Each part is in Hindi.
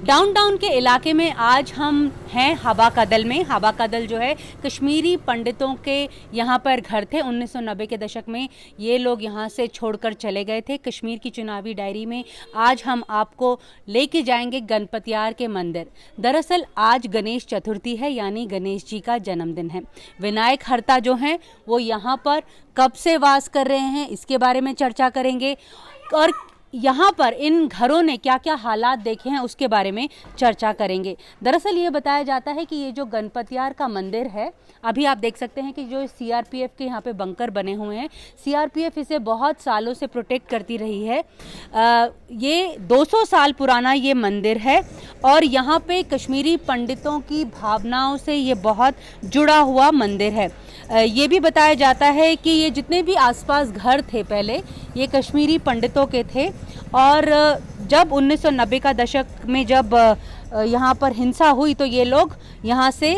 डाउनटाउन के इलाके में आज हम हैं हवा कदल में। हवा कदल जो है कश्मीरी पंडितों के यहाँ पर घर थे। 1990 के दशक में ये लोग यहाँ से छोड़कर चले गए थे। कश्मीर की चुनावी डायरी में आज हम आपको लेके जाएंगे गणपतियार के मंदिर। दरअसल आज गणेश चतुर्थी है, यानी गणेश जी का जन्मदिन है। विनायक हर्ता जो हैं वो यहाँ पर कब से वास कर रहे हैं, इसके बारे में चर्चा करेंगे और यहाँ पर इन घरों ने क्या क्या हालात देखे हैं उसके बारे में चर्चा करेंगे। दरअसल ये बताया जाता है कि ये जो गणपतियार का मंदिर है, अभी आप देख सकते हैं कि जो सीआरपीएफ के यहाँ पे बंकर बने हुए हैं, सीआरपीएफ इसे बहुत सालों से प्रोटेक्ट करती रही है। ये 200 साल पुराना ये मंदिर है और यहाँ पे कश्मीरी पंडितों की भावनाओं से ये बहुत जुड़ा हुआ मंदिर है। ये भी बताया जाता है कि ये जितने भी आसपास घर थे पहले, ये कश्मीरी पंडितों के थे और जब 1990 का दशक में जब यहाँ पर हिंसा हुई तो ये लोग यहाँ से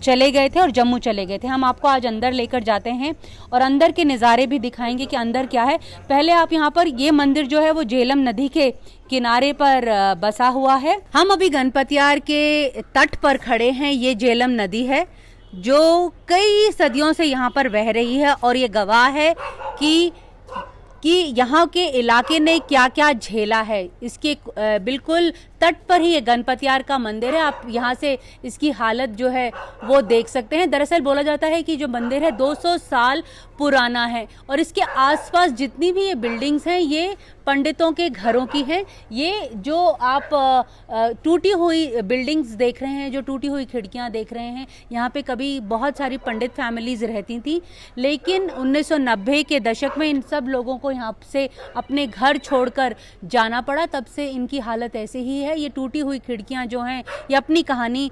चले गए थे और जम्मू चले गए थे। हम आपको आज अंदर लेकर जाते हैं और अंदर के नज़ारे भी दिखाएंगे कि अंदर क्या है। पहले आप यहाँ पर, ये मंदिर जो है वो झेलम नदी के किनारे पर बसा हुआ है। हम अभी गणपतियार के तट पर खड़े हैं। ये झेलम नदी है जो कई सदियों से यहाँ पर बह रही है और ये गवाह है कि यहाँ के इलाके ने क्या क्या झेला है। इसके बिल्कुल तट पर ही ये गणपतियार का मंदिर है। आप यहाँ से इसकी हालत जो है वो देख सकते हैं। दरअसल बोला जाता है कि जो मंदिर है 200 साल पुराना है और इसके आसपास जितनी भी ये बिल्डिंग्स हैं ये पंडितों के घरों की हैं। ये जो आप टूटी हुई बिल्डिंग्स देख रहे हैं, जो टूटी हुई खिड़कियाँ देख रहे हैं, यहाँ पे कभी बहुत सारी पंडित फैमिलीज रहती थी, लेकिन 1990 के दशक में इन सब लोगों को यहाँ से अपने घर छोड़कर जाना पड़ा। तब से इनकी हालत ऐसे ही है। ये टूटी हुई खिड़कियां जो हैं ये अपनी कहानी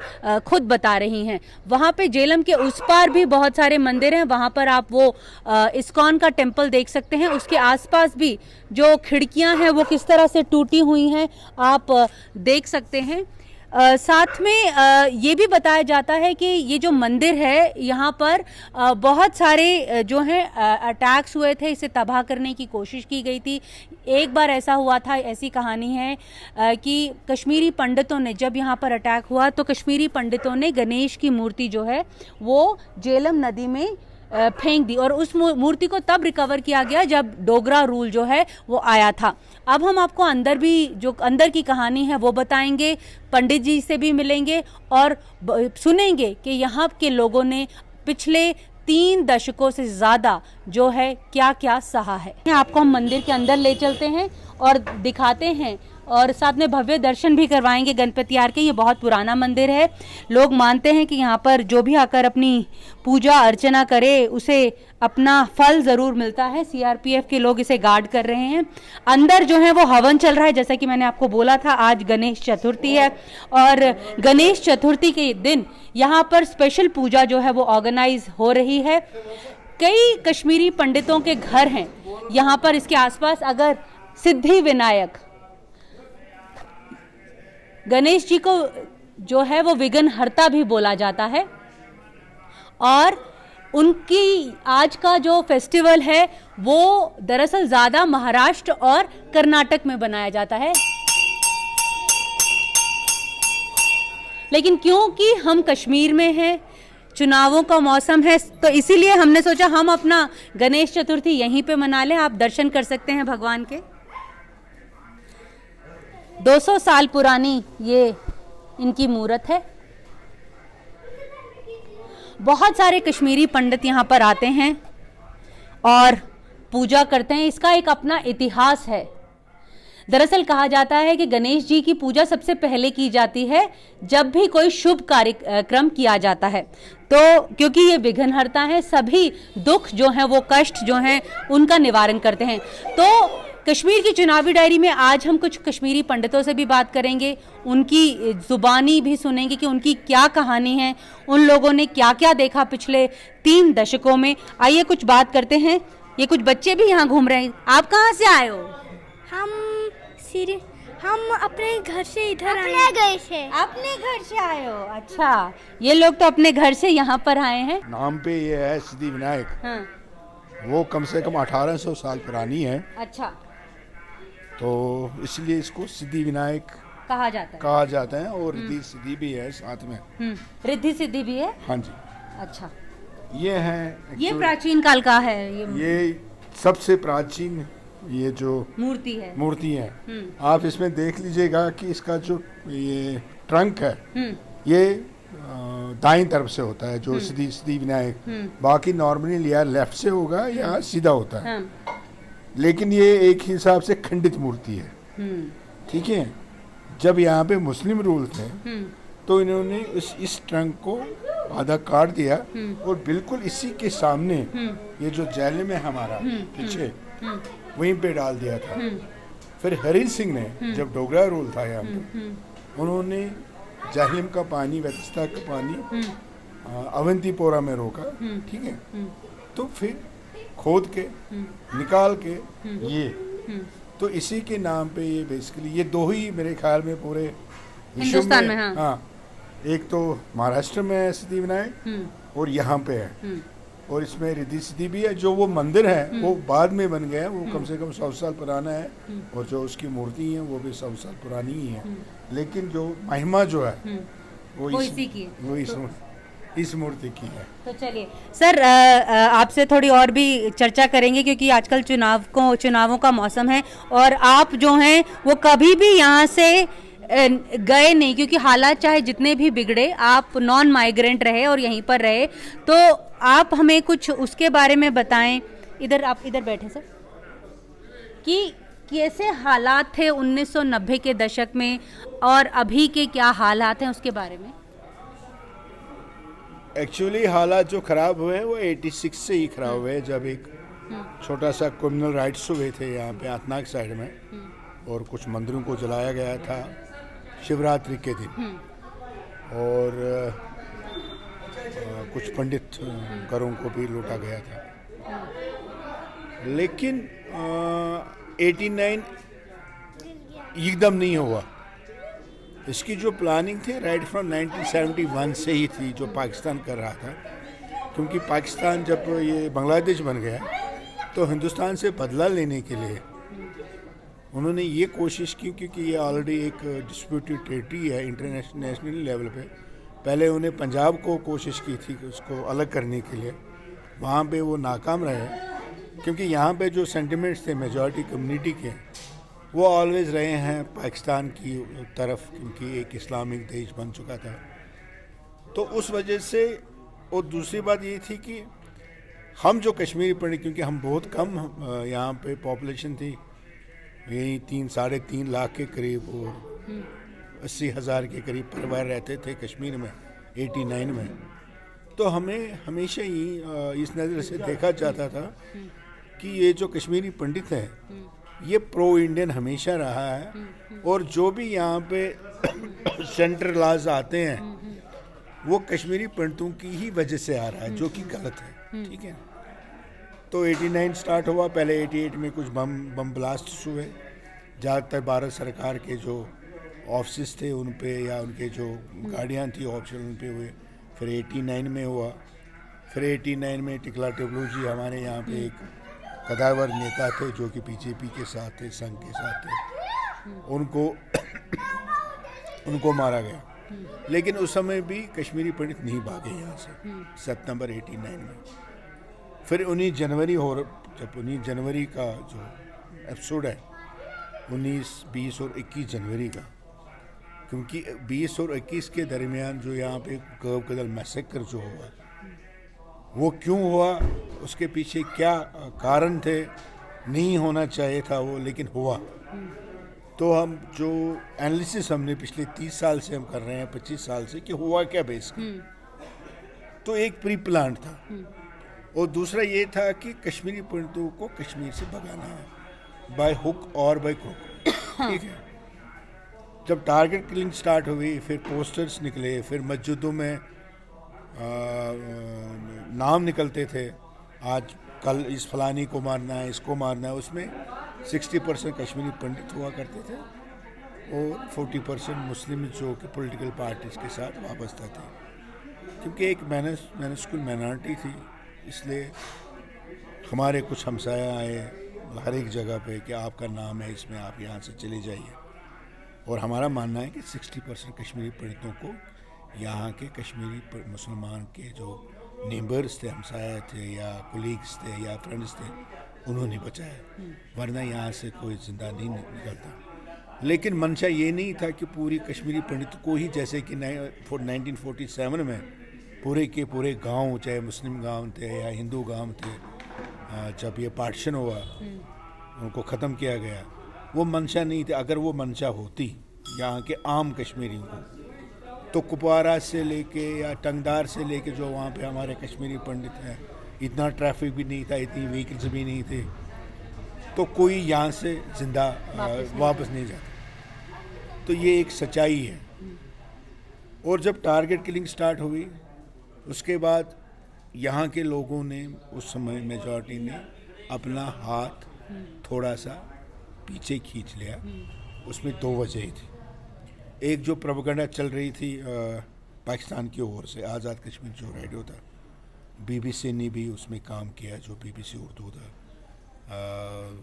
खुद बता रही हैं। वहाँ पे झेलम के उस पार भी बहुत सारे मंदिर हैं। वहाँ पर आप वो इस्कॉन का टेम्पल देख सकते हैं। उसके आसपास भी जो खिड़कियां हैं वो किस तरह से टूटी हुई हैं आप देख सकते हैं। साथ में ये भी बताया जाता है कि ये जो मंदिर है यहाँ पर बहुत सारे जो हैं अटैक्स हुए थे, इसे तबाह करने की कोशिश की गई थी। एक बार ऐसा हुआ था, ऐसी कहानी है कि कश्मीरी पंडितों ने, जब यहाँ पर अटैक हुआ तो कश्मीरी पंडितों ने गणेश की मूर्ति जो है वो झेलम नदी में फेंक दी और उस मूर्ति को तब रिकवर किया गया जब डोगरा रूल जो है वो आया था। अब हम आपको अंदर भी, जो अंदर की कहानी है वो बताएंगे, पंडित जी से भी मिलेंगे और सुनेंगे कि यहाँ के लोगों ने पिछले 3 दशकों से ज़्यादा जो है क्या क्या सहा है। आपको हम मंदिर के अंदर ले चलते हैं और दिखाते हैं और साथ में भव्य दर्शन भी करवाएंगे गणपतियार के। ये बहुत पुराना मंदिर है। लोग मानते हैं कि यहाँ पर जो भी आकर अपनी पूजा अर्चना करे उसे अपना फल ज़रूर मिलता है। सीआरपीएफ के लोग इसे गार्ड कर रहे हैं। अंदर जो है वो हवन चल रहा है। जैसा कि मैंने आपको बोला था, आज गणेश चतुर्थी है और गणेश चतुर्थी के दिन यहाँ पर स्पेशल पूजा जो है वो ऑर्गेनाइज हो रही है। कई कश्मीरी पंडितों के घर हैं यहाँ पर। इसके आसपास अगर सिद्धि विनायक गणेश जी को जो है वो विघ्न हर्ता भी बोला जाता है और उनकी आज का जो फेस्टिवल है वो दरअसल ज़्यादा महाराष्ट्र और कर्नाटक में बनाया जाता है, लेकिन क्योंकि हम कश्मीर में हैं, चुनावों का मौसम है, तो इसीलिए हमने सोचा हम अपना गणेश चतुर्थी यहीं पे मना लें। आप दर्शन कर सकते हैं भगवान के। 200 साल पुरानी ये इनकी मूर्त है। बहुत सारे कश्मीरी पंडित यहाँ पर आते हैं और पूजा करते हैं। इसका एक अपना इतिहास है। दरअसल कहा जाता है कि गणेश जी की पूजा सबसे पहले की जाती है जब भी कोई शुभ कार्यक्रम किया जाता है, तो क्योंकि ये विघ्नहर्ता है, सभी दुख जो हैं वो कष्ट जो हैं उनका निवारण करते हैं। तो कश्मीर की चुनावी डायरी में आज हम कुछ कश्मीरी पंडितों से भी बात करेंगे, उनकी जुबानी भी सुनेंगे कि उनकी क्या कहानी है, उन लोगों ने क्या क्या देखा पिछले 3 दशकों में। आइए कुछ बात करते हैं। ये कुछ बच्चे भी यहाँ घूम रहे हैं। आप कहाँ से आए हो? हम अपने घर से इधर अपने घर से आए हो? अच्छा, ये लोग तो अपने घर से यहाँ पर आए हैं। नाम पे ये है सिद्धि विनायक। हाँ। वो कम से कम 1800 साल पुरानी है। अच्छा। तो इसलिए इसको सिद्धि विनायक कहा जाता है। कहा जाता है और रिद्धि सिद्धि भी है साथ में। रिद्धि सिद्धि भी है। हाँ जी, अच्छा, ये है ये actually- प्राचीन काल का है, ये सबसे प्राचीन ये जो मूर्ति है। मूर्ति है, आप इसमें देख लीजिएगा कि इसका जो ये ट्रंक है ये दाईं तरफ से होता है, जो सिद्धि सिद्धि विनायक। बाकी नॉर्मली या लेफ्ट से होगा या सीधा होता है, हाँ। लेकिन ये एक हिसाब से खंडित मूर्ति है। ठीक है, जब यहाँ पे मुस्लिम रूल थे तो इन्होंने इस ट्रंक को आधा काट दिया और बिल्कुल इसी के सामने ये जो जैलम है हमारा पीछे वहीं पे डाल दिया था। फिर हरि सिंह ने जब डोगरा रूल था यहाँ पे, उन्होंने जहलम का पानी, वेतस्ता का पानी अवंतीपोरा में रोका। ठीक है, तो फिर खोद के निकाल के ये, तो इसी के नाम पे ये बेसिकली ये दो ही मेरे ख्याल में पूरे विश्व हिंदुस्तान में, हाँ। हाँ, एक तो महाराष्ट्र में है सिद्धि विनायक और यहाँ पे है, और इसमें रिद्धि सिद्धि भी है। जो वो मंदिर है वो बाद में बन गया है, वो कम से कम 100 साल पुराना है, और जो उसकी मूर्ति है वो भी 100 साल पुरानी ही है। लेकिन जो महिमा जो है वो इसी की है। वो इस मूर्ति की है। तो चलिए सर, आपसे थोड़ी और भी चर्चा करेंगे, क्योंकि आजकल चुनावों का मौसम है और आप जो हैं वो कभी भी यहाँ से गए नहीं, क्योंकि हालात चाहे जितने भी बिगड़े, आप नॉन माइग्रेंट रहे और यहीं पर रहे। तो आप हमें कुछ उसके बारे में बताएं। आप इधर बैठे सर, कि कैसे हालात थे 1990 के दशक में और अभी के क्या हालात हैं उसके बारे में। एक्चुअली हालात जो खराब हुए हैं वो 86 से ही खराब हुए, जब एक छोटा सा कम्युनल राइट्स हुए थे यहाँ पे आतनाक साइड में, और कुछ मंदिरों को जलाया गया था शिवरात्रि के दिन, और कुछ पंडित घरों को भी लूटा गया था। लेकिन 89 एकदम नहीं हुआ। इसकी जो प्लानिंग थी राइट फ्रॉम 1971 से ही थी, जो पाकिस्तान कर रहा था। क्योंकि पाकिस्तान जब ये बांग्लादेश बन गया तो हिंदुस्तान से बदला लेने के लिए उन्होंने ये कोशिश की, क्योंकि ये ऑलरेडी एक डिस्प्यूटेड टेरिटरी है इंटरनेशनल लेवल पे। पहले उन्हें पंजाब को कोशिश की थी कि उसको अलग करने के लिए, वहाँ पे वो नाकाम रहे, क्योंकि यहाँ पे जो सेंटिमेंट्स थे मेजॉरिटी कम्युनिटी के वो ऑलवेज रहे हैं पाकिस्तान की तरफ, क्योंकि एक इस्लामिक देश बन चुका था। तो उस वजह से, और दूसरी बात ये थी कि हम जो कश्मीरी पंडित, क्योंकि हम बहुत कम यहाँ पे पॉपुलेशन थी, यही 3-3.5 लाख के करीब और 80,000 के करीब परिवार रहते थे कश्मीर में 89 में। तो हमें हमेशा ही इस नज़र से देखा जाता था कि ये जो कश्मीरी पंडित है ये प्रो इंडियन हमेशा रहा है, और जो भी यहाँ पे सेंट्रल लॉज आते हैं वो कश्मीरी पंडितों की ही वजह से आ रहा है, जो कि गलत है। ठीक है, तो 89 स्टार्ट हुआ। पहले 88 में कुछ बम ब्लास्ट हुए, ज़्यादातर भारत सरकार के जो ऑफिस थे उन पे, या उनके जो गाड़ियाँ थी ऑफिशियल उन पे हुए। फिर 89 में हुआ। फिर 89 में टिकला टिबलू जी हमारे यहाँ पे एक कदावर नेता थे जो कि बीजेपी के साथ थे, संघ के साथ थे, उनको मारा गया। लेकिन उस समय भी कश्मीरी पंडित नहीं भागे यहाँ से, सितंबर 89 में। फिर 19 जनवरी जब 19 जनवरी का जो एपिसोड है 19, 20 और 21 जनवरी का, क्योंकि 20 और 21 के दरमियान जो यहाँ पे कर्व कदल मैसेकर जो हुआ वो क्यों हुआ, उसके पीछे क्या कारण थे, नहीं होना चाहिए था वो, लेकिन हुआ। तो हम जो एनालिसिस हमने पिछले 30 साल से हम कर रहे हैं, 25 साल से, कि हुआ क्या बेसिकली, तो एक प्री प्लान था, और दूसरा ये था कि कश्मीरी पंडितों को कश्मीर से भगाना है, बाय हुक और बाय क्रुक। ठीक है, जब टारगेट किलिंग स्टार्ट हुई, फिर पोस्टर्स निकले, फिर मस्जिदों में नाम निकलते थे, आज कल इस फलानी को मारना है, इसको मारना है। उसमें 60% कश्मीरी पंडित हुआ करते थे और 40% मुस्लिम जो कि पॉलिटिकल पार्टीज के साथ वाबस्ता थे, क्योंकि एक मैनस्कुल माइनॉरिटी थी। इसलिए हमारे कुछ हमसाया आए हर एक जगह पे कि आपका नाम है इसमें, आप यहाँ से चले जाइए। और हमारा मानना है कि 60% कश्मीरी पंडितों को यहाँ के कश्मीरी मुसलमान के जो नेबर्स थे, हमसाया थे या कोलीग्स थे या फ्रेंड्स थे, उन्होंने बचाया, वरना यहाँ से कोई जिंदा नहीं निकलता। लेकिन मंशा ये नहीं था कि पूरी कश्मीरी पंडित को ही, जैसे कि 1947 में पूरे के पूरे गांव, चाहे मुस्लिम गांव थे या हिंदू गांव थे, जब ये पार्टीशन हुआ उनको ख़त्म किया गया, वो मंशा नहीं थी। अगर वो मंशा होती यहाँ के आम कश्मीरियों को, तो कुपवारा से लेके या टंगदार से लेके जो वहाँ पे हमारे कश्मीरी पंडित हैं, इतना ट्रैफिक भी नहीं था, इतनी व्हीकल्स भी नहीं थे, तो कोई यहाँ से ज़िंदा वापस नहीं जाता। तो ये एक सच्चाई है। और जब टारगेट किलिंग स्टार्ट हुई, उसके बाद यहाँ के लोगों ने उस समय मेजॉरिटी ने अपना हाथ थोड़ा सा पीछे खींच लिया। उसमें दो वजह थी। एक जो प्रोपेगेंडा चल रही थी पाकिस्तान की ओर से, आज़ाद कश्मीर जो रेडियो था, बीबीसी ने भी उसमें काम किया, जो बीबीसी उर्दू था,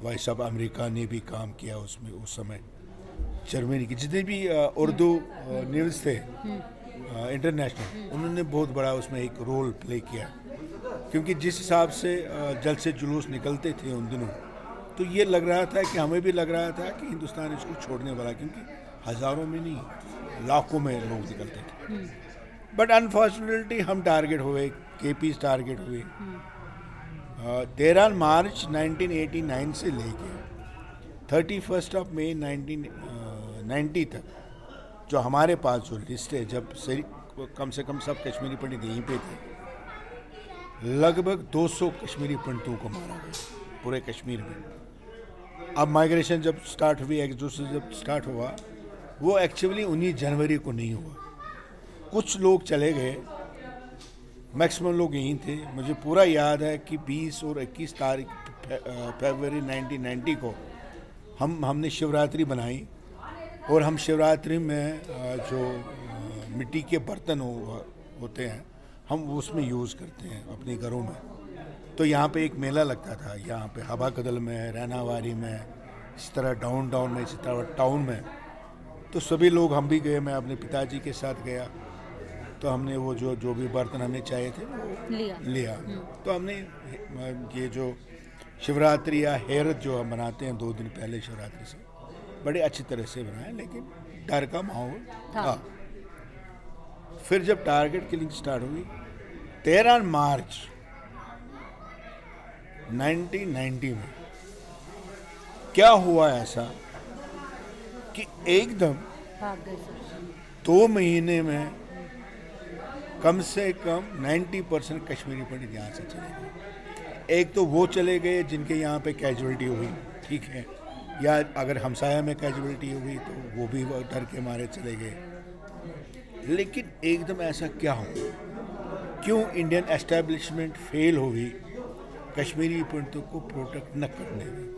वॉइस ऑफ अमेरिका ने भी काम किया उसमें उस समय, जर्मनी की जितने भी उर्दू न्यूज़ थे इंटरनेशनल, उन्होंने बहुत बड़ा उसमें एक रोल प्ले किया। क्योंकि जिस हिसाब से जल्द से जुलूस निकलते थे उन दिनों, तो ये लग रहा था कि हमें भी लग रहा था कि हिंदुस्तान इसको छोड़ने वाला, क्योंकि हज़ारों में नहीं लाखों में लोग निकलते थे। बट अनफॉर्चुनेटली हम टारगेट हुए, केपी टारगेट हुए। 13 मार्च 1989 से लेके 31 मई 1990 तक जो हमारे पास जो लिस्ट है, जब से कम से कम सब कश्मीरी पंडित यहीं पे थे, लगभग 200 कश्मीरी पंडितों को मारा गया पूरे कश्मीर में। अब माइग्रेशन जब स्टार्ट हुई, एक्सोडस जब स्टार्ट हुआ, वो एक्चुअली 19 जनवरी को नहीं हुआ। कुछ लोग चले गए, मैक्सिमम लोग यहीं थे। मुझे पूरा याद है कि 20 और 21 तारीख फरवरी 1990 को हमने शिवरात्रि बनाई, और हम शिवरात्रि में जो मिट्टी के बर्तन होते हैं, हम उसमें यूज़ करते हैं अपने घरों में। तो यहाँ पे एक मेला लगता था, यहाँ पे हवा कदल में, रैनावारी में, इस तरह डाउन में, इस तरह टाउन में। तो सभी लोग, हम भी गए, मैं अपने पिताजी के साथ गया, तो हमने वो जो भी बर्तन हमें चाहिए थे वो लिया। तो हमने ये जो शिवरात्रि या हेरत जो हम बनाते हैं 2 दिन पहले शिवरात्रि से, बड़े अच्छी तरह से बनाए, लेकिन डर का माहौल था। फिर जब टारगेट किलिंग स्टार्ट हुई 13 मार्च 1990 में, क्या हुआ ऐसा कि एकदम 2 महीने में कम से कम 90% कश्मीरी पंडित यहाँ से चले गए। एक तो वो चले गए जिनके यहाँ पे कैजुअलिटी हुई, ठीक है, या अगर हमसाया में कैजुअलिटी हुई तो वो भी डर के मारे चले गए। लेकिन एकदम ऐसा क्या हुआ, क्यों इंडियन एस्टेब्लिशमेंट फेल हुई कश्मीरी पंडितों को प्रोटेक्ट न करने में?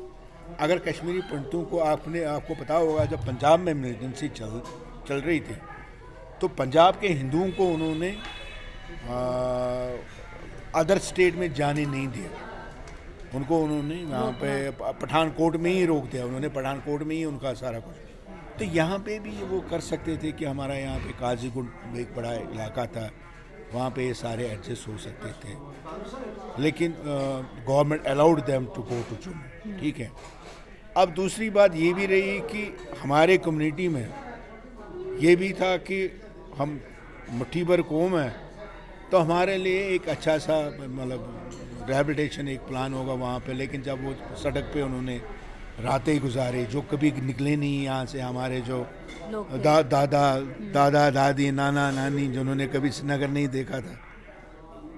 अगर कश्मीरी पंडितों को आपको पता होगा, जब पंजाब में मिलिटेंसी चल रही थी, तो पंजाब के हिंदुओं को उन्होंने अदर स्टेट में जाने नहीं दिया। उनको उन्होंने वहाँ पे पठानकोट में ही रोक दिया, उन्होंने पठानकोट में ही उनका सारा कुछ। तो यहाँ पे भी वो कर सकते थे कि हमारा यहाँ पे काजीगुंड एक बड़ा इलाका था, वहाँ पे ये सारे एडजस्ट हो सकते थे, लेकिन government allowed them to go to Jammu, ठीक है। अब दूसरी बात ये भी रही कि हमारे कम्युनिटी में ये भी था कि हम मुट्ठी भर कौम है, तो हमारे लिए एक अच्छा सा मतलब रिहैबिलिटेशन एक प्लान होगा वहाँ पे। लेकिन जब वो सड़क पे उन्होंने रातें गुजारी, जो कभी निकले नहीं यहाँ से, हमारे जो दादा दादी, नाना नानी, जिन्होंने कभी श्रीनगर नहीं देखा था,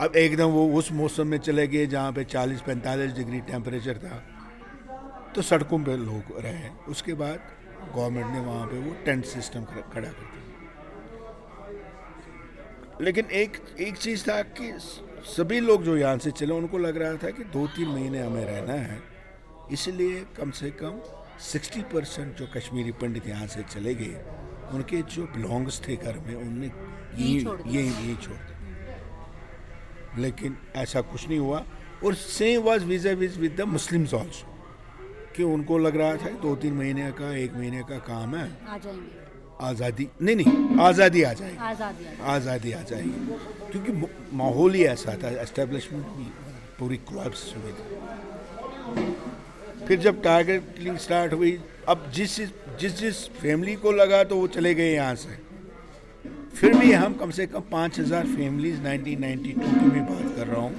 अब एकदम वो उस मौसम में चले गए जहाँ पे 40-45 डिग्री टेम्परेचर था, तो सड़कों पे लोग रहे। उसके बाद गवर्नमेंट ने वहाँ पे वो टेंट सिस्टम खड़ा कर दिया। लेकिन एक चीज़ था कि सभी लोग जो यहाँ से चले, उनको लग रहा था कि 2-3 महीने हमें रहना है, इसलिए कम से कम 60% जो कश्मीरी पंडित यहाँ से चले गए, उनके जो बिलोंग्स थे घर में, उनने यही छोड़ दिया। लेकिन ऐसा कुछ नहीं हुआ। और same was with the Muslims also. कि उनको लग रहा था 2-3 महीने का 1 महीने का काम है, आ जाएंगे, आज़ादी नहीं आज़ादी आ जाएगी, आज़ादी आ आज़ादी आ जाएगी, क्योंकि माहौल ही ऐसा था, एस्टेब्लिशमेंट भी पूरी कोलैप्स हुई थी। फिर जब टारगेट किलिंग स्टार्ट हुई, अब जिस फैमिली को लगा तो वो चले गए यहाँ से। फिर भी हम कम से कम 5,000 फैमिलीज 1992 की मैं बात कर रहा हूँ,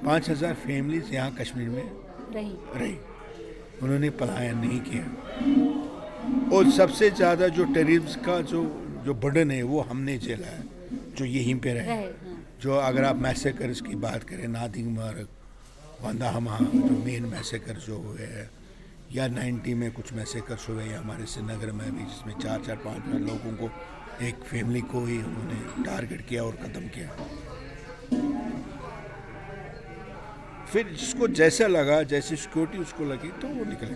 5,000 फैमिलीज यहाँ कश्मीर में रही, उन्होंने पलायन नहीं किया। और सबसे ज़्यादा जो टेररिज्म का जो बर्डन है वो हमने झेला है, जो यहीं पे रहे। जो अगर आप मैसेकर्स की बात करें, नादिंग मार्ग, वंदाहमा, जो मेन मैसेकर जो हुए हैं, या 90 में कुछ मैसेकर्स हुए हैं हमारे श्रीनगर में भी, जिसमें 4-5 लोगों को, एक फैमिली को ही उन्होंने टारगेट किया और ख़त्म किया। फिर जिसको जैसा लगा, जैसी सिक्योरिटी उसको लगी तो वो निकले।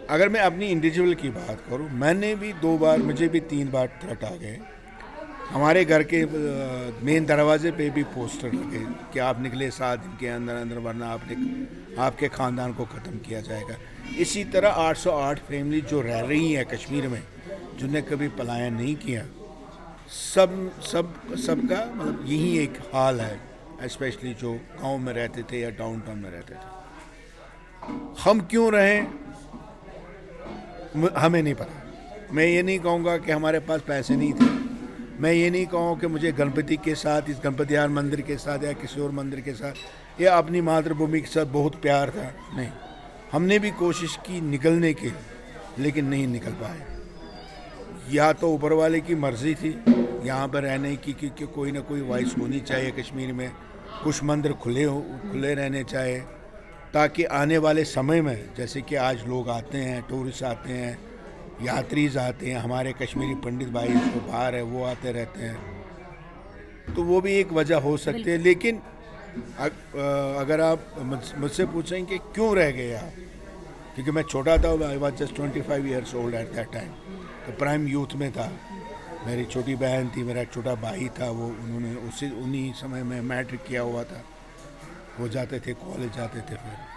अगर मैं अपनी इंडिविजुअल की बात करूं, मैंने भी 2 बार, मुझे भी 3 बार थ्रेट आ गए। हमारे घर के मेन दरवाजे पे भी पोस्टर लगे कि आप निकले 7 दिन के अंदर वरना आपके ख़ानदान को ख़त्म किया जाएगा। इसी तरह 808 फैमिली जो रह रही हैं कश्मीर में, जिन्हें कभी पलायन नहीं किया, सबका मतलब यही एक हाल है, स्पेशली जो गांव में रहते थे या डाउनटाउन में रहते थे। हम क्यों रहें हमें नहीं पता। मैं ये नहीं कहूँगा कि हमारे पास पैसे नहीं थे, मैं ये नहीं कहूँ कि मुझे गणपति के साथ, इस गणपति यार मंदिर के साथ या किसी और मंदिर के साथ या अपनी मातृभूमि के साथ बहुत प्यार था, नहीं। हमने भी कोशिश की निकलने की, लेकिन नहीं निकल पाए। या तो ऊपर वाले की मर्ज़ी थी यहाँ पर रहने की, क्योंकि कोई ना कोई वॉइस होनी चाहिए कश्मीर में, कुछ मंदिर खुले रहने चाहिए, ताकि आने वाले समय में, जैसे कि आज लोग आते हैं, टूरिस्ट आते हैं, यात्रीज आते हैं, हमारे कश्मीरी पंडित भाई जो बाहर है वो आते रहते हैं, तो वो भी एक वजह हो सकती है। लेकिन अगर आप मुझसे पूछें कि क्यों रह गए आप, क्योंकि मैं छोटा था, I was just 25 years old at that time, तो प्राइम यूथ में था। मेरी छोटी बहन थी, मेरा छोटा भाई था, वो उन्होंने उन्हीं समय में मैट्रिक किया हुआ था, वो जाते थे कॉलेज जाते थे। फिर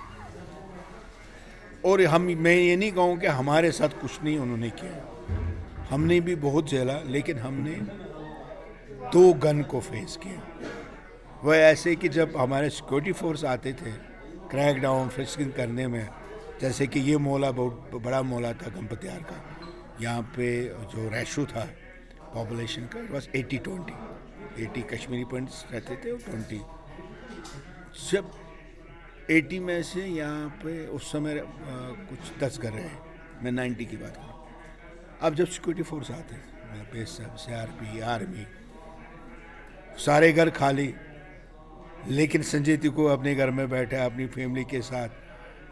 और मैं ये नहीं कहूँ कि हमारे साथ कुछ नहीं उन्होंने किया, हमने भी बहुत झेला, लेकिन हमने 2 गन को फेस किया। वह ऐसे कि जब हमारे सिक्योरिटी फोर्स आते थे क्रैक डाउन फ्रिस्किंग करने में, जैसे कि ये मोहल्ला बहुत बड़ा मोहल्ला था गणपतियार का, यहाँ पे जो रेशो था पॉपुलेशन का, बस 80-20, 80 कश्मीरी पंडित रहते थे और 20। जब 80 में से यहाँ पे उस समय कुछ 10 घर रहे, मैं 90 की बात करूँ। अब जब सिक्योरिटी फोर्स आते, BSF, CRP, आर्मी, सारे घर खाली, लेकिन संजय तिको अपने घर में बैठा अपनी फैमिली के साथ,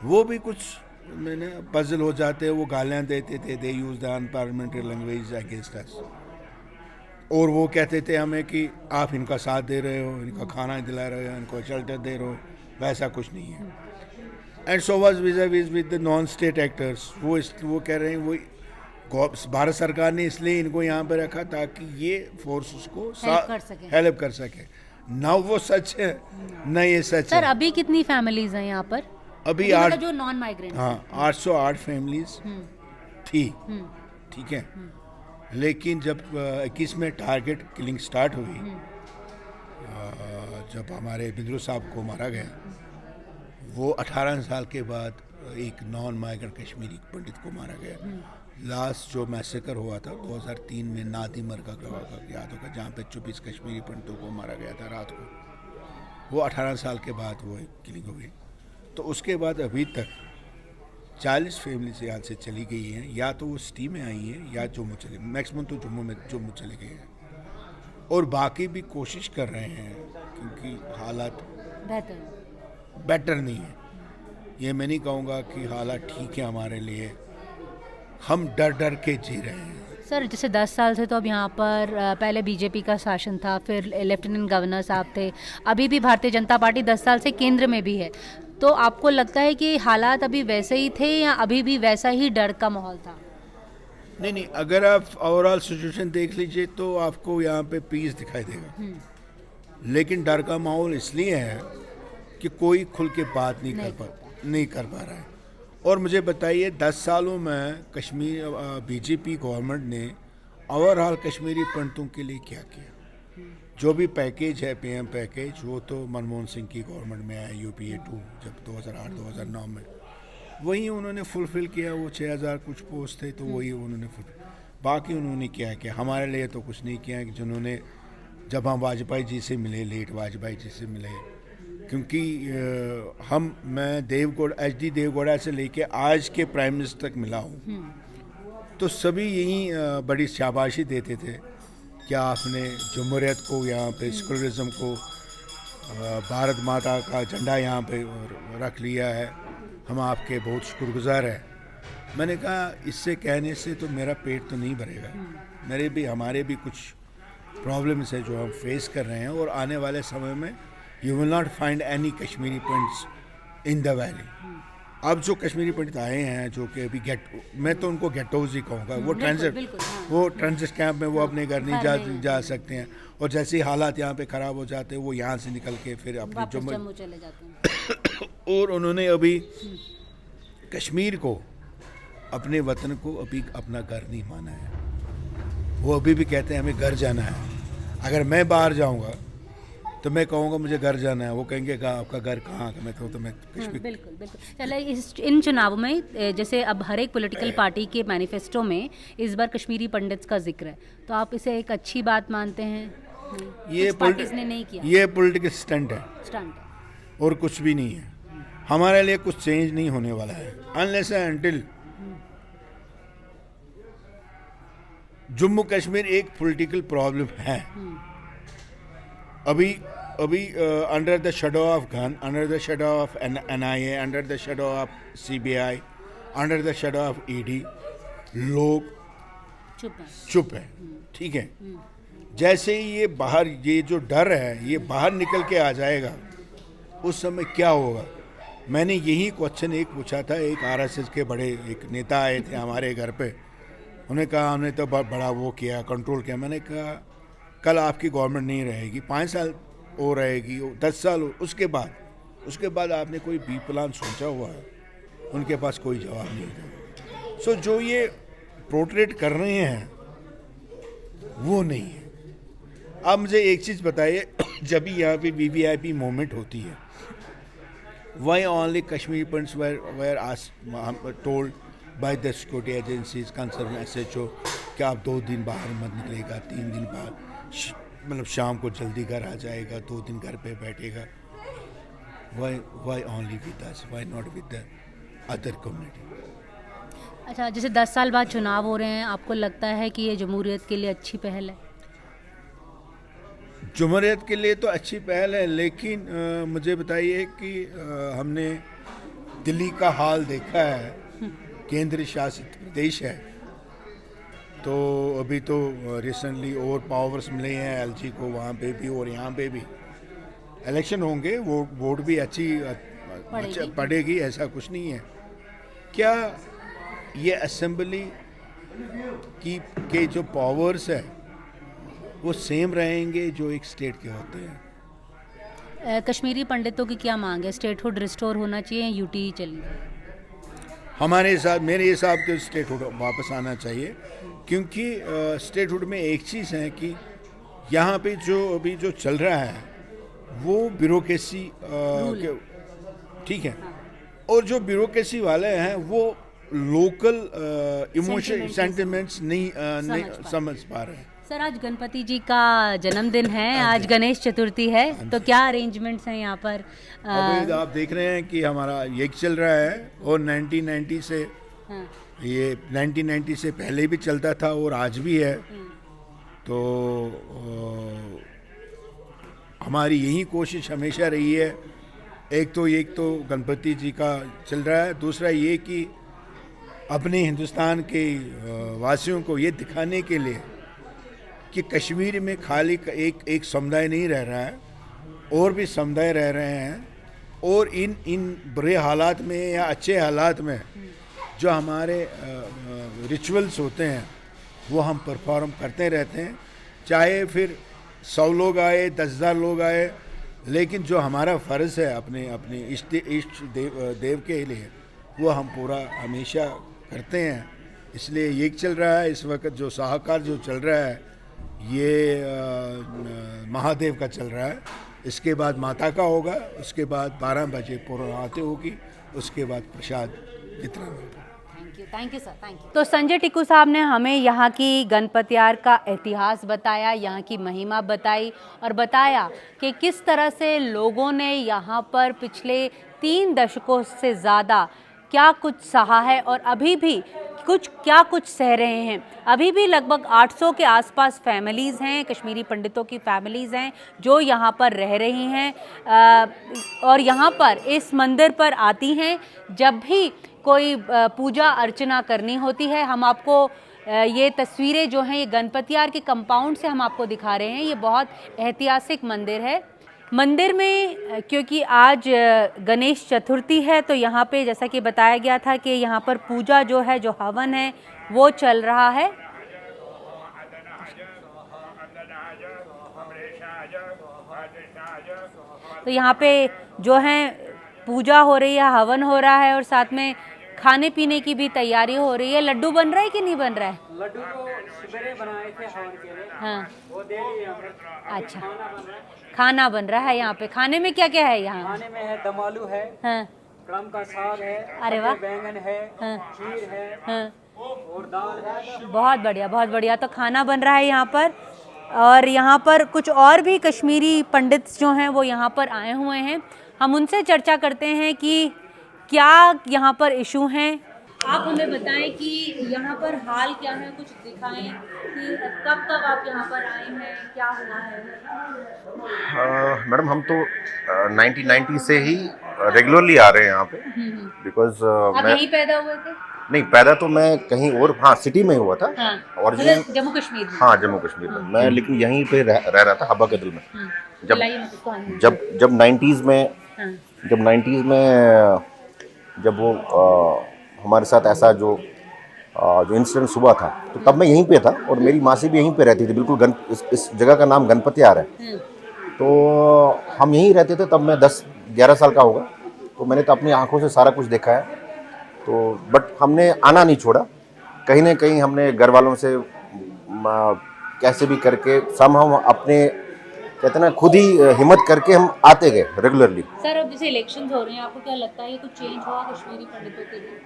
वो भी कुछ मैंने पजल हो जाते, वो गालियाँ देते थे, they use the unparliamentary language against us, और वो कहते थे हमें कि आप इनका साथ दे रहे हो, इनका खाना दिला रहे हो, इनको शेल्टर दे रहे हो, वैसा कुछ नहीं है। And so was with the non state actors, वो कह रहे हैं वो भारत सरकार ने इसलिए इनको यहाँ पे रखा ताकि ये फोर्स उसको हेल्प कर सके। ना वो सच है ना ये सच सर, है। अभी कितनी फैमिलीज हैं यहाँ पर? अभी मतलब जो नॉन माइग्रेंट, हाँ 808 फैमिलीज थी, ठीक है। लेकिन जब 21 में टारगेट किलिंग स्टार्ट हुई, जब हमारे बिंद्रू साहब को मारा गया, वो 18 साल के बाद एक नॉन माइग्रेंट कश्मीरी पंडित को मारा गया। लास्ट जो मैसेकर हुआ था 2003 में नादिमर का याद होगा, जहाँ पे 24 कश्मीरी पंडितों को मारा गया था रात को, वो 18 साल के बाद वो किलिंग हो गई। तो उसके बाद अभी तक 40 फैमिली से यहाँ से चली गई हैं, या तो वो सिटी में आई हैं या जम्मू चले, मैक्सिमम तो जम्मू चले गए हैं, और बाकी भी कोशिश कर रहे हैं, क्योंकि हालात बेटर नहीं है। ये मैं नहीं कहूँगा कि हालात ठीक है हमारे लिए, हम डर डर के जी रहे हैं। सर, जैसे 10 साल से तो अब यहाँ पर पहले बीजेपी का शासन था, फिर लेफ्टिनेंट गवर्नर साहब थे, अभी भी भारतीय जनता पार्टी 10 साल से केंद्र में भी है, तो आपको लगता है कि हालात अभी वैसे ही थे या अभी भी वैसा ही डर का माहौल था? नहीं, अगर आप ओवरऑल सिचुएशन देख लीजिए तो आपको यहाँ पे पीस दिखाई देगा, लेकिन डर का माहौल इसलिए है कि कोई खुल के बात नहीं कर पा रहा है। और मुझे बताइए 10 सालों में कश्मीर बीजेपी गवर्नमेंट ने ओवरऑल कश्मीरी पंडितों के लिए क्या किया? जो भी पैकेज है पीएम पैकेज, वो तो मनमोहन सिंह की गवर्नमेंट में आया यूपीए 2 जब 2008-2009 में, वही उन्होंने फुलफिल किया। वो 6000 कुछ पोस्ट थे तो वही उन्होंने फुलफिल। बाकी उन्होंने क्या किया? हमारे लिए तो कुछ नहीं किया। जिन्होंने जब हम वाजपेयी जी से मिले, लेट वाजपेयी जी से मिले, क्योंकि मैं देवगौड़ा HD देवगौड़ा से लेके आज के प्राइम मिनिस्टर तक मिला हूँ, तो सभी यही बड़ी शाबाशी देते थे कि आपने जमहूरियत को यहाँ पे, सेकुलरिज्म को, भारत माता का झंडा यहाँ पे रख लिया है, हम आपके बहुत शुक्रगुजार हैं। मैंने कहा इससे कहने से तो मेरा पेट तो नहीं भरेगा, हमारे भी कुछ प्रॉब्लम्स है जो हम फेस कर रहे हैं, और आने वाले समय में you will not find any Kashmiri pandits in the valley. अब जो कश्मीरी पंडित आए हैं जो कि अभी मैं तो उनको गेटोज ही कहूँगा, वो ट्रांजिट कैंप में वो अपने घर नहीं जा सकते हैं, और जैसे ही हालात यहाँ पे ख़राब हो जाते हैं वो यहाँ से निकल के फिर अपने जम्मू चले जाते हैं। और उन्होंने अभी कश्मीर को, अपने वतन को अभी अपना घर नहीं माना है। वो अभी भी कहते हैं हमें घर जाना है। अगर मैं बाहर जाऊँगा तो मैं कहूँगा मुझे घर जाना है, वो कहेंगे आपका घर कहाँ का? मैं कहूँ तो मैं कश्मीर। बिल्कुल बिल्कुल। चलिए इन चुनावों में जैसे अब हर एक पॉलिटिकल पार्टी के मैनिफेस्टो में इस बार कश्मीरी पंडित्स का जिक्र है, तो आप इसे एक अच्छी बात मानते हैं? ये पार्टीज ने नहीं किया, ये पॉलिटिकल स्टंट है और कुछ भी नहीं है। हमारे लिए कुछ चेंज नहीं होने वाला है unless and until Jammu Kashmir एक पॉलिटिकल प्रॉब्लम है। अभी under the shadow of gun, under the shadow of NIA, under the shadow of CBI, under the shadow of ED, लोग चुप है। ठीक है, जैसे ही ये बाहर, ये जो डर है ये बाहर निकल के आ जाएगा, उस समय क्या होगा? मैंने यही क्वेश्चन एक पूछा था, एक RSS के बड़े एक नेता आए थे हमारे घर पे, उन्होंने कहा हमने तो बड़ा वो किया, कंट्रोल किया। मैंने कहा कल आपकी गवर्नमेंट नहीं रहेगी, 5 साल और रहेगी, 10 साल, उसके बाद आपने कोई बी प्लान सोचा हुआ है? उनके पास कोई जवाब नहीं था। सो जो ये पोर्ट्रेट कर रहे हैं वो नहीं है। अब मुझे एक चीज़ बताइए, जब भी यहाँ पे VVIP मूवमेंट होती है, why only Kashmiri Pandits were told by the security agencies concerned SHO कि आप 2 दिन बाहर मत निकलेगा, 3 दिन बाहर, मतलब शाम को जल्दी घर आ जाएगा, 2 दिन घर पे बैठेगा। Why only with us, why not with the other community? अच्छा, जैसे 10 साल बाद चुनाव हो रहे हैं, आपको लगता है कि ये जमहूरियत के लिए अच्छी पहल है? जमहूरियत के लिए तो अच्छी पहल है, लेकिन मुझे बताइए कि हमने दिल्ली का हाल देखा है, केंद्र शासित प्रदेश है, तो अभी तो रिसेंटली और पावर्स मिले हैं LG को, वहाँ पे भी और यहाँ पे भी इलेक्शन होंगे, वोट भी अच्छी पड़ेगी, ऐसा कुछ नहीं है। क्या ये असेंबली के जो पावर्स है वो सेम रहेंगे जो एक स्टेट के होते हैं? कश्मीरी पंडितों की क्या मांग है? स्टेटहुड रिस्टोर होना चाहिए या UT ही चलनी? मेरे हिसाब से स्टेटहुड वापस आना चाहिए, क्योंकि स्टेटहुड में एक चीज़ है कि यहाँ पे जो अभी जो चल रहा है वो ब्यूरोक्रेसी, ठीक है, और जो ब्यूरोक्रेसी वाले हैं वो लोकल इमोशन सेंटिमेंट्स नहीं समझ पा रहे हैं। सर, आज गणपति जी का जन्मदिन है, आज गणेश चतुर्थी है, तो क्या अरेंजमेंट्स हैं यहाँ पर? अभी आप देख रहे हैं कि हमारा ये चल रहा है, और 1990 से ये 1990 से पहले भी चलता था और आज भी है। तो हमारी यही कोशिश हमेशा रही है, एक तो गणपति जी का चल रहा है, दूसरा ये कि अपने हिंदुस्तान के वासियों को ये दिखाने के लिए कि कश्मीर में खाली एक समुदाय नहीं रह रहा है, और भी समुदाय रह रहे हैं, और इन बुरे हालात में या अच्छे हालात में जो हमारे रिचुअल्स होते हैं वो हम परफॉर्म करते रहते हैं, चाहे फिर 100 लोग आए, 10,000 लोग आए, लेकिन जो हमारा फ़र्ज़ है अपने इष्ट देव के लिए, वो हम पूरा हमेशा करते हैं। इसलिए ये चल रहा है इस वक्त जो साहकार जो चल रहा है ये महादेव का चल रहा है। इसके बाद माता का होगा, उसके बाद 12 बजे पूर्ण आरती होगी, उसके बाद प्रसाद वितरण होगा। Thank you sir, thank you. तो संजय टिक्कू साहब ने हमें यहाँ की गणपतियार का इतिहास बताया, यहाँ की महिमा बताई और बताया कि किस तरह से लोगों ने यहाँ पर पिछले 3 दशकों से ज़्यादा क्या कुछ सहा है और अभी भी कुछ सह रहे हैं। अभी भी लगभग 800 के आसपास फैमिलीज़ हैं, कश्मीरी पंडितों की फैमिलीज़ हैं जो यहाँ पर रह रही हैं और यहाँ पर इस मंदिर पर आती हैं जब भी कोई पूजा अर्चना करनी होती है। हम आपको ये तस्वीरें जो हैं ये गणपतियार के कंपाउंड से हम आपको दिखा रहे हैं। ये बहुत ऐतिहासिक मंदिर है। मंदिर में क्योंकि आज गणेश चतुर्थी है तो यहाँ पे जैसा कि बताया गया था कि यहाँ पर पूजा जो है, जो हवन है वो चल रहा है। तो यहाँ पे जो है पूजा हो रही है, हवन हो रहा है और साथ में खाने पीने की भी तैयारी हो रही है। लड्डू बन रहा है कि नहीं बन रहा है? लड्डू तो सवेरे बनाए थे हवन के लिए। हाँ, वो दे दिए हमने। अच्छा, खाना बन रहा है। खाना बन रहा है यहाँ पे। खाने में क्या क्या है यहाँ? खाने में है दम आलू है, हाँ, कड़म का साग है, अरे वाह। बैंगन है, हाँ। खीर है हाँ, और दाल है। बहुत बढ़िया, बहुत बढ़िया। तो खाना बन रहा है यहाँ पर और यहाँ पर कुछ और भी कश्मीरी पंडित जो हैं वो यहाँ पर आए हुए हैं। हम उनसे चर्चा करते हैं कि क्या यहाँ पर इशू हैं। आप हमें बताएं कि यहाँ पर हाल क्या है, कुछ दिखाएं कि कब कब आप यहाँ पर आए हैं, क्या हुआ है? मैडम हम तो 1990 से ही रेगुलरली आ रहे हैं यहाँ पे बिकॉज आप मैं यहीं पैदा हुए थे? नहीं, पैदा तो मैं कहीं और, हाँ, सिटी में ही हुआ था। हाँ, ओरिजिनल मतलब जम्मू कश्मीर में? हाँ, जम्मू कश्मीर में। मैं लेकिन यहीं पे रह रहा था, हब्बा कदल में। जब बताइए मुझे कौन है? जब 90s में हाँ, जब 90s में जब वो हमारे साथ ऐसा जो इंसिडेंट हुआ था तो तब मैं यहीं पे था और मेरी मासी भी यहीं पे रहती थी। बिल्कुल इस जगह का नाम गणपतियार है। तो हम यहीं रहते थे। तब मैं 10-11 साल का होगा। तो मैंने तो अपनी आंखों से सारा कुछ देखा है। तो बट हमने आना नहीं छोड़ा। कहीं ना कहीं हमने घर वालों से कैसे भी करके हम अपने कहते हैं ना खुद ही हिम्मत करके हम आते गए रेगुलरली। सर अब जैसे इलेक्शंस हो रहे हैं, आपको क्या लगता है ये कुछ चेंज हुआ कश्मीरी पंडितों के लिए?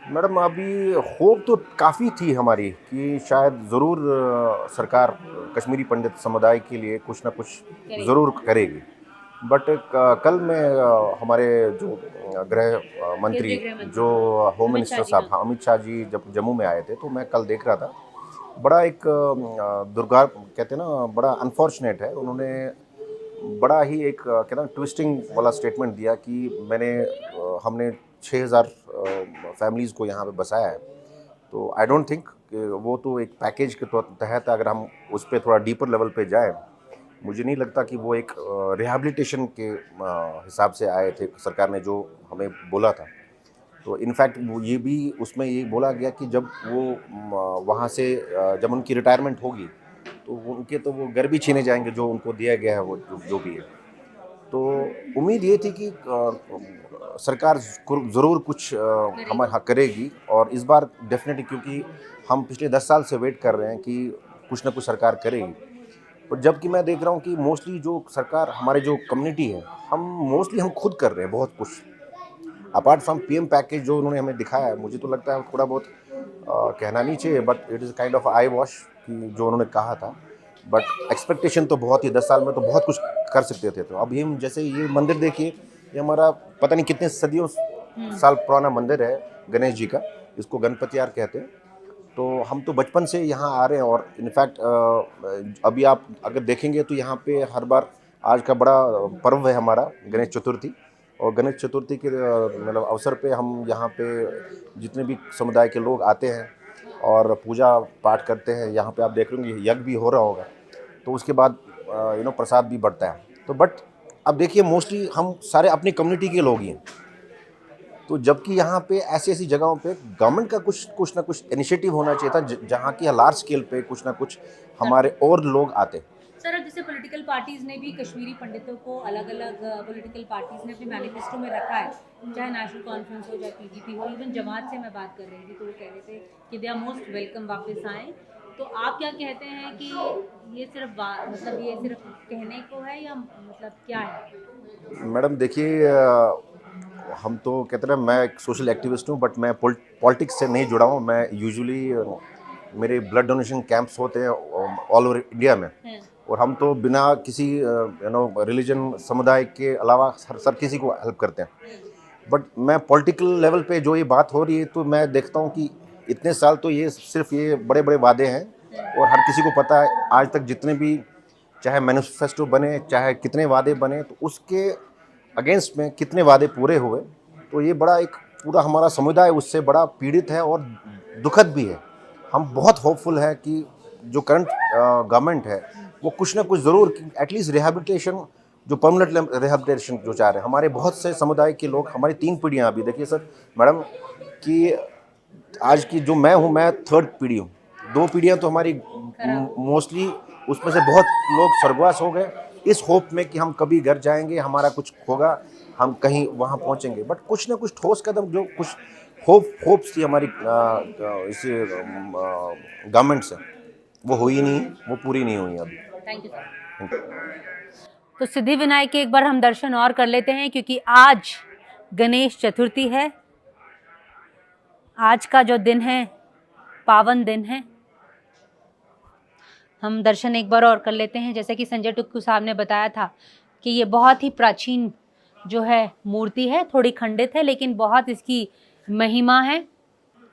मैडम अभी होप तो काफ़ी थी हमारी कि शायद ज़रूर सरकार कश्मीरी पंडित समुदाय के लिए कुछ ना कुछ ज़रूर करेगी। बट कल में हमारे जो गृह मंत्री जो होम मिनिस्टर साहब अमित शाह जी जब जम्मू में आए थे तो मैं कल देख रहा था। बड़ा एक दुर्गा कहते हैं ना, बड़ा अनफॉर्चुनेट है। उन्होंने बड़ा ही एक कहते हैं ट्विस्टिंग वाला स्टेटमेंट दिया कि हमने 6000 फैमिलीज़ को यहाँ पे बसाया है। तो आई डोंट थिंक वो तो एक पैकेज के तहत अगर हम उस पर थोड़ा डीपर लेवल पे जाएं, मुझे नहीं लगता कि वो एक रिहैबिलिटेशन के हिसाब से आए थे। सरकार ने जो हमें बोला था तो इनफैक्ट वो ये भी उसमें ये बोला गया कि जब वो वहाँ से जब उनकी रिटायरमेंट होगी तो उनके तो वो घर भी छीने जाएंगे जो उनको दिया गया है, वो जो भी है। तो उम्मीद ये थी कि सरकार ज़रूर कुछ हमारे हाँ करेगी और इस बार डेफिनेटली, क्योंकि हम पिछले 10 साल से वेट कर रहे हैं कि कुछ ना कुछ सरकार करेगी। पर जबकि मैं देख रहा हूँ कि मोस्टली जो सरकार हमारे जो कम्युनिटी है हम खुद कर रहे हैं बहुत कुछ। अपार्ट फ्रॉम पीएम पैकेज जो उन्होंने हमें दिखाया है, मुझे तो लगता है थोड़ा बहुत कहना नहीं चाहिए but it is kind of I wash कि जो उन्होंने कहा था। बट एक्सपेक्टेशन तो बहुत ही 10 साल में तो बहुत कुछ कर सकते थे। तो अभी हम जैसे ये मंदिर देखिए, ये हमारा पता नहीं कितने सदियों साल पुराना मंदिर है गणेश जी का, इसको गणपतियार कहते हैं। तो हम तो बचपन से यहाँ आ रहे हैं और इनफैक्ट अभी आप अगर देखेंगे तो यहाँ पे हर बार आज का बड़ा पर्व है हमारा गणेश चतुर्थी। और गणेश चतुर्थी के मतलब अवसर पे हम यहाँ पे जितने भी समुदाय के लोग आते हैं और पूजा पाठ करते हैं। यहाँ पे आप देख रहे होंगे यज्ञ भी हो रहा होगा, तो उसके बाद प्रसाद भी बढ़ता है। तो बट अब देखिए मोस्टली हम सारे अपनी कम्युनिटी के लोग ही हैं। तो जबकि यहाँ पे ऐसी जगहों पे गवर्नमेंट का कुछ ना कुछ इनिशिएटिव होना चाहिए था जहाँ की लार्ज स्केल पे कुछ ना कुछ हमारे और लोग आते। सर अब जैसे पॉलिटिकल पार्टीज ने भी कश्मीरी पंडितों को अलग अलग पॉलिटिकल पार्टीज ने अपने मैनिफेस्टो में रखा है, चाहे नेशनल कॉन्फ्रेंस हो चाहे पीडीपी हो, इवन जमात से मैं बात कर रही थी तो वो कह रहे थे कि दे आर मोस्ट वेलकम वापस आएँ। तो आप क्या कहते हैं कि ये सिर्फ मतलब ये सिर्फ कहने को है या मतलब क्या है? मैडम देखिए, हम तो कहते हैं मैं एक सोशल एक्टिविस्ट हूँ, बट मैं पॉलिटिक्स से नहीं जुड़ा हूँ। मैं यूजुअली मेरे ब्लड डोनेशन कैंप्स होते हैं ऑल ओवर इंडिया में, और हम तो बिना किसी रिलीजन समुदाय के अलावा हर किसी को हेल्प करते हैं। बट मैं पॉलिटिकल लेवल पे जो ये बात हो रही है, तो मैं देखता हूँ कि इतने साल तो ये सिर्फ ये बड़े बड़े वादे हैं, और हर किसी को पता है आज तक जितने भी चाहे मैनिफेस्टो बने, चाहे कितने वादे बने, तो उसके अगेंस्ट में कितने वादे पूरे हुए। तो ये बड़ा एक पूरा हमारा समुदाय उससे बड़ा पीड़ित है और दुखद भी है। हम बहुत होपफुल है कि जो करंट गवर्नमेंट है वो कुछ ना कुछ ज़रूर एटलीस्ट रिहैबिलिटेशन, जो परमानेंट रिहैबिलिटेशन जो चाह रहे हैं। हमारे बहुत से समुदाय के लोग, हमारी 3 पीढ़ियाँ अभी देखिए सर मैडम कि आज की जो मैं हूँ, मैं 3rd पीढ़ी हूँ। 2 पीढ़ियाँ तो हमारी मोस्टली, उसमें से बहुत लोग स्वर्गवास हो गए इस होप में कि हम कभी घर जाएंगे, हमारा कुछ होगा, हम कहीं वहाँ पहुँचेंगे। बट कुछ ना कुछ ठोस कदम, जो कुछ होप्स थी हमारी इस गवर्नमेंट से, वो हुई नहीं, वो पूरी नहीं हुई अभी। Thank you sir. तो सिद्धिविनायक के एक बार हम दर्शन और कर लेते हैं, क्योंकि आज गणेश चतुर्थी है। आज का जो दिन है पावन दिन है। हम दर्शन एक बार और कर लेते हैं। जैसे कि संजय टुक्कू साहब ने बताया था कि ये बहुत ही प्राचीन जो है मूर्ति है, थोड़ी खंडित है लेकिन बहुत इसकी महिमा है।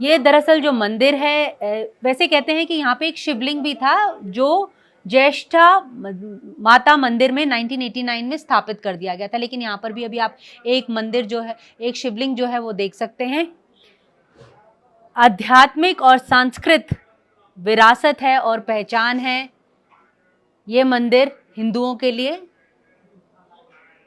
ये दरअसल जो मंदिर है, वैसे कहते हैं कि यहाँ पे एक शिवलिंग भी था जो ज्येष्ठा माता मंदिर में 1989 में स्थापित कर दिया गया था, लेकिन यहाँ पर भी अभी आप एक मंदिर जो है, एक शिवलिंग जो है वो देख सकते हैं। आध्यात्मिक और सांस्कृतिक विरासत है और पहचान है ये मंदिर हिंदुओं के लिए।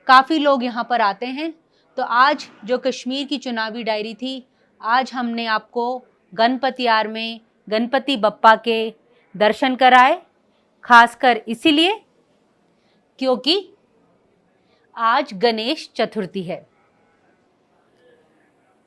काफ़ी लोग यहाँ पर आते हैं। तो आज जो कश्मीर की चुनावी डायरी थी, आज हमने आपको गणपतियार में गणपति बप्पा के दर्शन कराए, खासकर इसीलिए क्योंकि आज गणेश चतुर्थी है।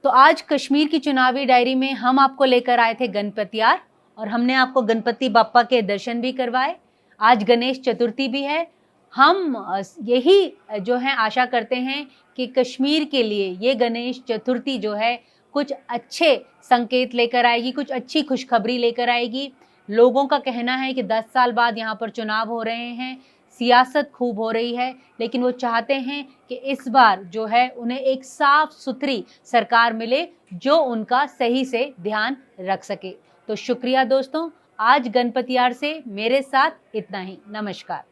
तो आज कश्मीर की चुनावी डायरी में हम आपको लेकर आए थे गणपतियार, और हमने आपको गणपति बप्पा के दर्शन भी करवाए। आज गणेश चतुर्थी भी है। हम यही जो है आशा करते हैं कि कश्मीर के लिए ये गणेश चतुर्थी जो है कुछ अच्छे संकेत लेकर आएगी, कुछ अच्छी खुशखबरी लेकर आएगी। लोगों का कहना है कि 10 साल बाद यहाँ पर चुनाव हो रहे हैं, सियासत खूब हो रही है, लेकिन वो चाहते हैं कि इस बार जो है उन्हें एक साफ सुथरी सरकार मिले जो उनका सही से ध्यान रख सके। तो शुक्रिया दोस्तों, आज गणपतियार से मेरे साथ इतना ही। नमस्कार।